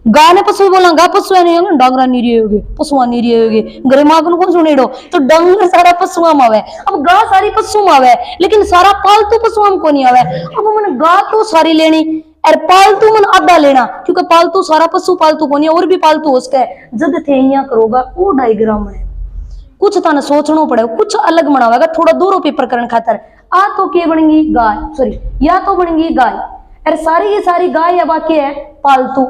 गाय ने पशु बोला, गा पशु है नहीं, डांगरा नहीं रही होगी, पशुआ नहीं रही होगी, घरे माँ को कौन सुनेड़ो, तो डांगर सारा पशुआ में आवे। अब गा सारी पशु में आवे, लेकिन सारा पालतू पशुआ में को नहीं आवे। अब मैंने गा तो सारी लेनी और पालतू मन आधा लेना, क्योंकि पालतू सारा पशु पालतू को नहीं, और भी पालतू उसका जब थे यहाँ करोगा वो डायग्राम है। कुछ ताने सोचना पड़ेगा, कुछ अलग बनावेगा, थोड़ा दूर पेपर करने खातर। आ तो क्या बनेगी? गाय, सॉरी, या तो बनेगी गाय, और सारी की सारी गाय अब क्या है? पालतू।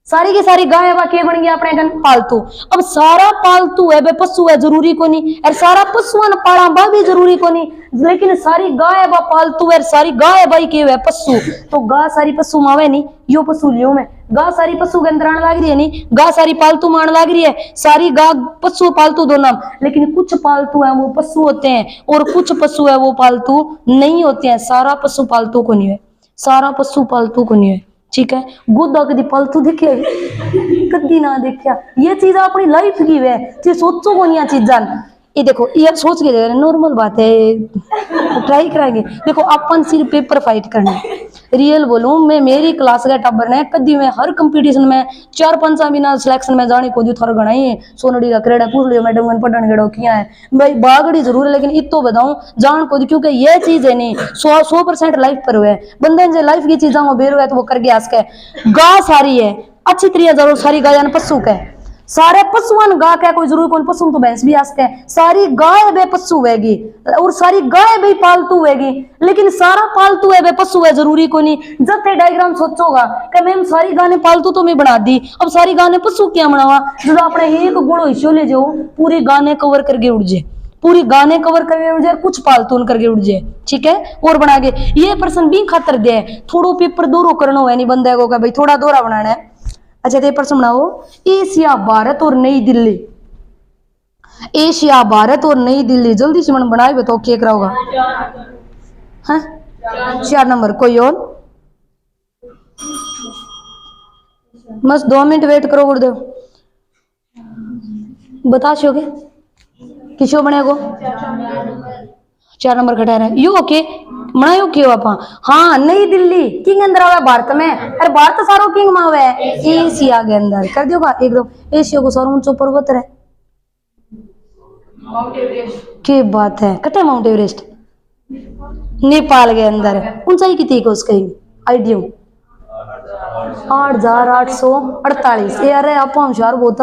सारी की सारी गाय अब क्या बनेगी अपने गन? पालतू। अब सारा पालतू है वे पशु है जरूरी को नहीं, और सारा पशुआ पाला बा भी जरूरी को नहीं, लेकिन सारी गाय बा पालतू है, सारी गाय भाई के है पशु। तो गा सारी पशु मावे नहीं, यो पशु लियो में गा सारी पशु के अंदर आने लग रही है नहीं, गा सारी पालतू मान लग रही है, सारी गा पशु पालतू दो नाम। लेकिन कुछ पालतू है वो पशु होते हैं, और कुछ पशु है वो पालतू नहीं होते हैं। सारा पशु पालतू को नहीं है, सारा पशु पालतू को नहीं है। ठीक है, गुद्दा कदी पालतू देखिए? कदी ना देखा। ये चीज अपनी लाइफ की है, ये सोचो को नहीं चीजा। ये देखो, ये सोच के नॉर्मल बात है, ट्राई कराएंगे। देखो अपन सिर्फ पेपर फाइट करना है, रियल बोलूं मैं, मेरी क्लास का टब्बर ने कदी में हर कंपटीशन में 4-5 बिना सिलेक्शन में जाने को थोड़ा घना ही सोनड़ी का क्रेडा पूछ लियो मैडम पढ़न गड़ो किया है भाई, बागड़ी जरूर है, लेकिन इतो बताऊं जान को, क्योंकि ये चीज है नहीं 100% लाइफ पर हुए बंदे जो लाइफ की चीजों को बेर हुआ तो वो कर गया। गा सारी है अच्छी तरीके जरूर, सारी गाय पशु का सारे पशुअन गा क्या कोई जरूर कौन पशु तो भैंस भी आसके, सारी गाय बे पशु वेगी और सारी गाय भी पालतू वेगी, लेकिन सारा पालतू है बे पशु है जरूरी को नहीं। जब ते डायग्राम सोचोगा कि मैम सारी गाने पालतू तो मैं बना दी, अब सारी गाने पशु क्या बनावा? जो अपने एक गुणो हिस्सों ले जाओ, पूरी गाने कवर करके उड़ जाए, पूरी गाने कवर करके उड़ जाए, कुछ पालतू करके उड़ जाए। ठीक है, और बना के ये प्रश्न भी खातर दे, थोड़ो पेपर दोरो करना है नहीं बंदे को भाई थोड़ा दोहरा बनाना है। अच्छा तो प्रश्न बनाओ, एशिया भारत और नई दिल्ली, एशिया भारत और नई दिल्ली जल्दी से मन बनाए बताओ क्या कराओगा? हाँ 4 नंबर। कोई और? बस 2 मिनट वेट करो गुरुदेव, बता सोगे किसो बनेगो? 4 नंबर कटा रहा है यू। ओके बनायो क्यों आप? हाँ नई दिल्ली किंग अंदर आवे भारत में, अरे भारत सारो किंग में आवे एशिया के अंदर कर दियोगा एकदम। एशिया को सारो ऊंचो पर्वत है, क्या बात है, कटे माउंट एवरेस्ट नेपाल के अंदर। ऊंचाई कितनी है उसकी आइडिया? 8,848। यार आप होशियार बहुत,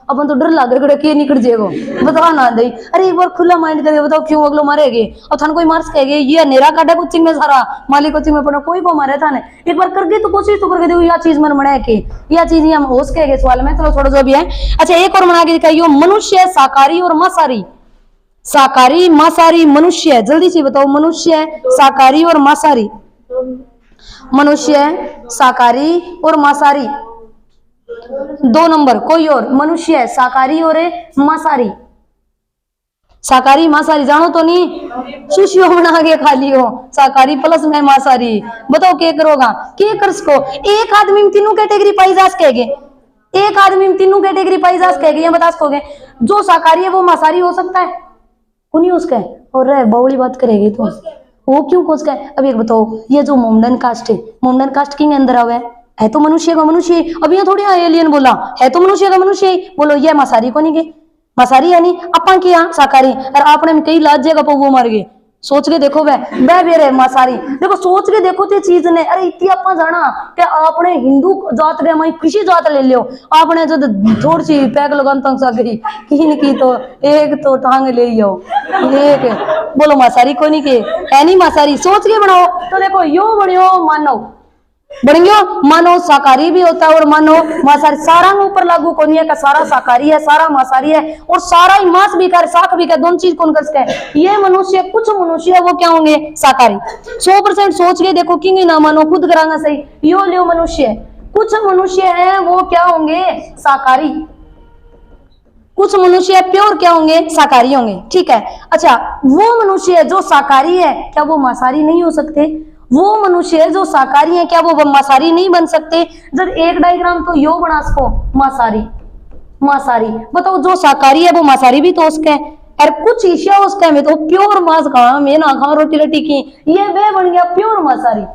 अपन तो डर लग रहा है निकल जाएगा, बता ना दे। अरे एक बार खुला माइंड करके बताओ क्यों अगलो मारेगे? और थान कोई मार्क्स कहेगे ये नेरा काटा कोचिंग में सारा मालिक कोचिंग में पढ़ा कोई को मारे थाने। एक बार करके तो कोशिश तो करके देखो यह चीज मन बना के, यह चीज हम होश कहेगे सवाल में। चलो छोड़ो जो भी है। अच्छा एक और बना के दिखाइयो, मनुष्य शाकाहारी और मांसाहारी। शाकाहारी मांसाहारी मनुष्य, जल्दी से बताओ मनुष्य शाकाहारी और मांसाहारी। मनुष्य शाकाहारी और मांसाहारी 2 नंबर। कोई और? मनुष्य शाकाहारी और मांसाहारी। शाकाहारी मांसाहारी जानो तो नहीं, सुशियो बना के खा लियो, शाकाहारी प्लस में मांसाहारी। बताओ क्या करोगा? क्या कर सको? एक आदमी में तीनों कैटेगरी पाई जा सकेगे, एक आदमी में तीनों कैटेगरी पाई जा सकेगी, ये बता सकोगे? जो शाकाहारी है वो मांसाहारी हो सकता है? को नहीं उसका। और रे बहुली बात करेगी तो वो क्यों खोज का है? अब एक बताओ, ये जो मोमडन कास्ट है, मोमडन कास्ट किंग अंदर आवे है तो मनुष्य का मनुष्य। अब ये थोड़ी एलियन बोला है तो मनुष्य का मनुष्य, बोलो ये मांसाहारी को नहीं के? मांसाहारी यानी अपन की यहाँ शाकाहारी, और आपने में कई लाज जगह पर वो मार गए। सोच के देखो वह बेरे मांसाहारी, देखो सोच के देखो ते चीज ने। अरे इतनी आप जाना कि आपने हिंदू जात रे मैं किसी जात ले लियो, आपने जो थोड़ी सी पैक लगान तंग सा गई की तो एक तो टांग ले आओ एक, बोलो मांसाहारी को नहीं के है नहीं मांसाहारी। सोच के बनाओ तो देखो यो बनियो मानव बनियो, मानो शाकाहारी भी होता है और मानो मांसाहारी। सारा ऊपर लागू को नहीं है का सारा शाकाहारी है सारा मांसाहारी है, और सारा ही मांस भी कर शाक भी कर, दोनों चीज कौन कर सकता है? ये मनुष्य, कुछ मनुष्य है वो क्या होंगे? शाकाहारी। 100% सोच के देखो कि ना मानो खुद कराना सही, यो लियो मनुष्य। कुछ मनुष्य है वो क्या होंगे? शाकाहारी। कुछ मनुष्य प्योर क्या होंगे? शाकाहारी होंगे। ठीक है। अच्छा वो मनुष्य जो शाकाहारी है क्या वो मांसाहारी नहीं हो सकते? वो मनुष्य है जो शाकाहारी है, क्या वो मांसाहारी नहीं बन सकते? जब एक डायग्राम तो यो बना सको मांसाहारी, मांसाहारी बताओ, जो शाकाहारी है वो मांसाहारी भी तो उसका है, और कुछ ईशिया उसका में तो प्योर मांस खा, मैं ना खा रोटी रोटी की, ये वे बन गया प्योर मांसाहारी,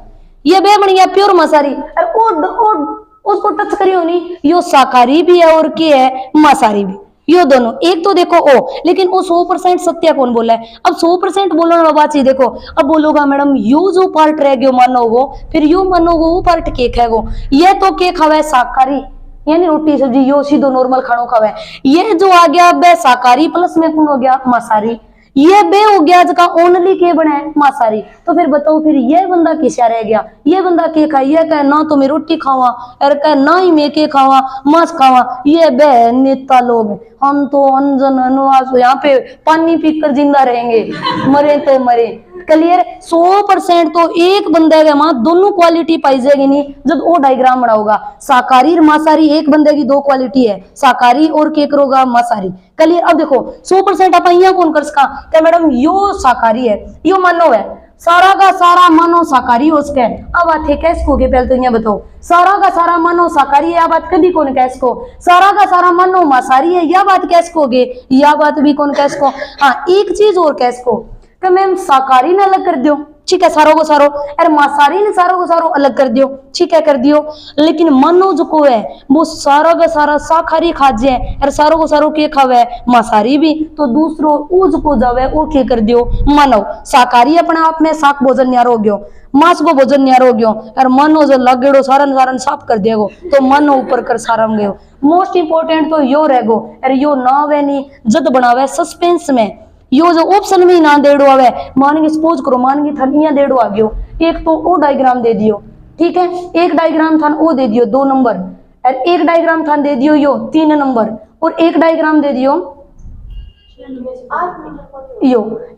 ये वे बन गया प्योर मांसाहारी। और उसको टच करियो नहीं, यो शाकाहारी भी है और क्या है मांसाहारी भी, यो दोनों एक तो देखो ओ, लेकिन वो 100% सत्य कौन बोला है? अब 100% बोलने वाला बात ही देखो, अब बोलोगा मैडम यो जो पार्ट रह गयो मानो वो, फिर यो मानो वो पार्ट केक है वो, ये तो केक हवा है शाकाहारी, यानी रोटी सब्जी यो सीधो नॉर्मल खानों खावा है, ये जो आ गया बे शाकाहारी प्लस में कौन हो गया मांसाहारी, ये बे हो गया जका ओनली के बना है मांसाहारी। तो फिर बताओ फिर ये बंदा किसा रह गया? ये बंदा के खा, ये कहे ना तो मैं रोटी खावा और कहे ना ही मैं के खावा मांस खावा, ये बे नेता लोग, हम तो अंजन अनुवास यहाँ पे पानी पीकर जिंदा रहेंगे, मरे तो मरे। क्लियर? 100% तो एक बंदे के मां दोनों क्वालिटी पाई जाएगी नहीं जब वो डायग्राम बनाओगा। शाकाहारी और मांसाहारी एक बंदे की दो क्वालिटी है, शाकाहारी और केकर होगा मांसाहारी। क्लियर? अब देखो 100% आप यहाँ कौन कर सका? क्या मैडम यो शाकाहारी है, यो मानो है, सारा का सारा मानो शाकाहारी हो सके। अब बात है कैसे को, पहले तो यहाँ बताओ, सारा का सारा मानो शाकाहारी है, या बात कभी कौन कैसे को? सारा का सारा मानो मांसाहारी है, या बात कैसे कोगे? या बात भी कौन कैसे को? हाँ एक चीज और कैसे को, कि मैम शाकाहारी ने अलग कर दियो, ठीक है सारों को सारो, अरे मांसाहारी ने सारों को सारो अलग कर दियो, ठीक है कर दियो, लेकिन मानो जो को है वो सारा का सारा शाकाहारी खा जाए और सारों को सारो के खावे मांसाहारी भी, तो दूसरो उज को जावे वो के कर दियो मानव। शाकाहारी अपने आप में शाक भोजन न्यारो हो गयो, मांस को भोजन न्यारो हो गयो, और मानो जो लगेड़ो सारन सारन साफ कर देगो तो मानो ऊपर कर सारम गयो। मोस्ट इंपोर्टेंट तो यो रहेगो, अरे यो ना वे नहीं जद बनावे सस्पेंस में, यो जो ऑप्शन में ही ना देड़ो आवे, मान के सपोज करो मान के थान यहाँ देड़ो आ गयो, एक तो वो डायग्राम दे दियो, ठीक है, एक डायग्राम थान वो दे दियो 2 नंबर, और एक डायग्राम थान दे दियो यो 3 नंबर, और एक डायग्राम दे दियो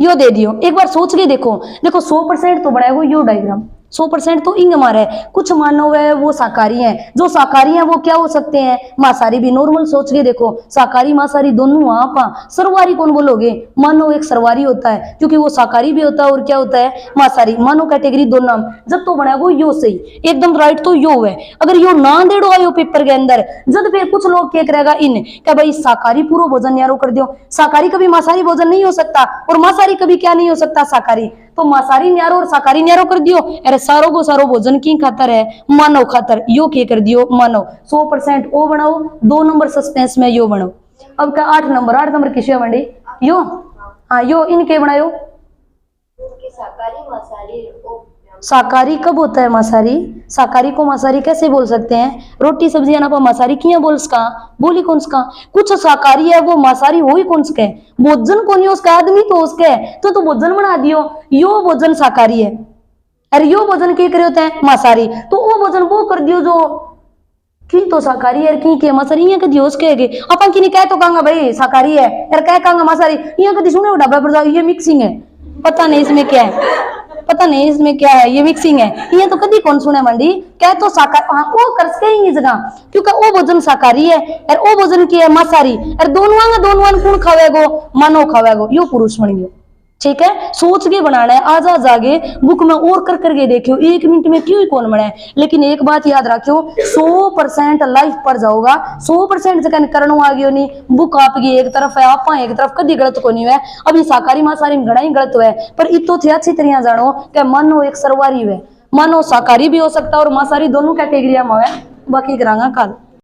यो दे दियो। एक बार सोच के देखो, देखो 100% तो बनाएगो यो डायग्राम, 100% तो इंग मारे, कुछ मानव है वो शाकाहारी हैं, जो शाकाहारी हैं वो क्या हो सकते हैं मांसाहारी भी। नॉर्मल सोच के देखो, शाकाहारी मांसाहारी दोनों आप सर्वारी कौन बोलोगे? मानो एक सर्वारी होता है क्योंकि वो शाकाहारी भी होता है और क्या होता है मांसाहारी, मानो कैटेगरी दो नाम, जब तो बनाएगो यो सही एकदम राइट तो यो है। अगर यो ना देड़ो आयो पेपर के अंदर, जब फिर कुछ लोग क्या करेगा इन क्या भाई शाकाहारी पूरा भोजन यारो कर दियो, शाकाहारी कभी मांसाहारी भोजन नहीं हो सकता और मांसाहारी कभी क्या नहीं हो सकता शाकाहारी, तो मांसाहारी न्यारो और शाकाहारी न्यारो कर दियो, अरे सारों को सारो भोजन की खातर है मानव खातर, यो के कर दियो मानव। 100% ओ बनाओ, 2 नंबर सस्पेंस में यो बनाओ। अब का 8 नंबर किसे बंडी यो, हाँ यो इनके बनायो। शाकाहारी कब होता है मांसाहारी? शाकाहारी को मांसाहारी कैसे बोल सकते हैं? रोटी सब्जी ना मांसाहारी किया बोल सका, बोली कौन सका? कुछ शाकाहारी है वो मांसाहारी हो ही कौन सके, भोजन कौन है उसका, आदमी तो उसके है, तो भोजन बना दियो, यो भोजन शाकाहारी है, अरे यो भोजन के करे होते हैं मांसाहारी, तो वो भोजन वो कर दियो जो की तो शाकाहारी है की के मांसाहारी ये कदी होस कहेगे अपन की नहीं कह तो कहूंगा भाई शाकाहारी है यार, कह कहूंगा मांसाहारी, ये कदी सुने ढाबा पर जाओ ये मिक्सिंग है, पता नहीं इसमें क्या है, पता नहीं इसमें क्या है, ये मिक्सिंग है, ये तो कभी कौन सुने मंडी क्या तो शाकाहारी, हाँ वो कर सके ही जगह क्योंकि वो भोजन शाकाहारी है और वो भोजन की है मांसाहारी, और दोनों कौन खावेगो मानव खावेगो, यो पुरुष बन गयो। ठीक है, सोच के बनाना है, आज जागे बुक में और कर करके देखियो, 1 मिनट में क्यों ही कौन बनाए। लेकिन एक बात याद रखियो 100% लाइफ पर जाओगा, 100% जगह करनो आ गयो नहीं, बुक आपकी एक तरफ है आप एक तरफ, कभी गलत को नहीं है। अभी शाकाहारी मांसाहारी में घना ही गलत है, पर इतो थे अच्छी तरह जानो कि मानो एक सरवारी है, मानो शाकाहारी भी हो सकता है और मांसाहारी दोनों कैटेगरिया में है। बाकी करांगा कल।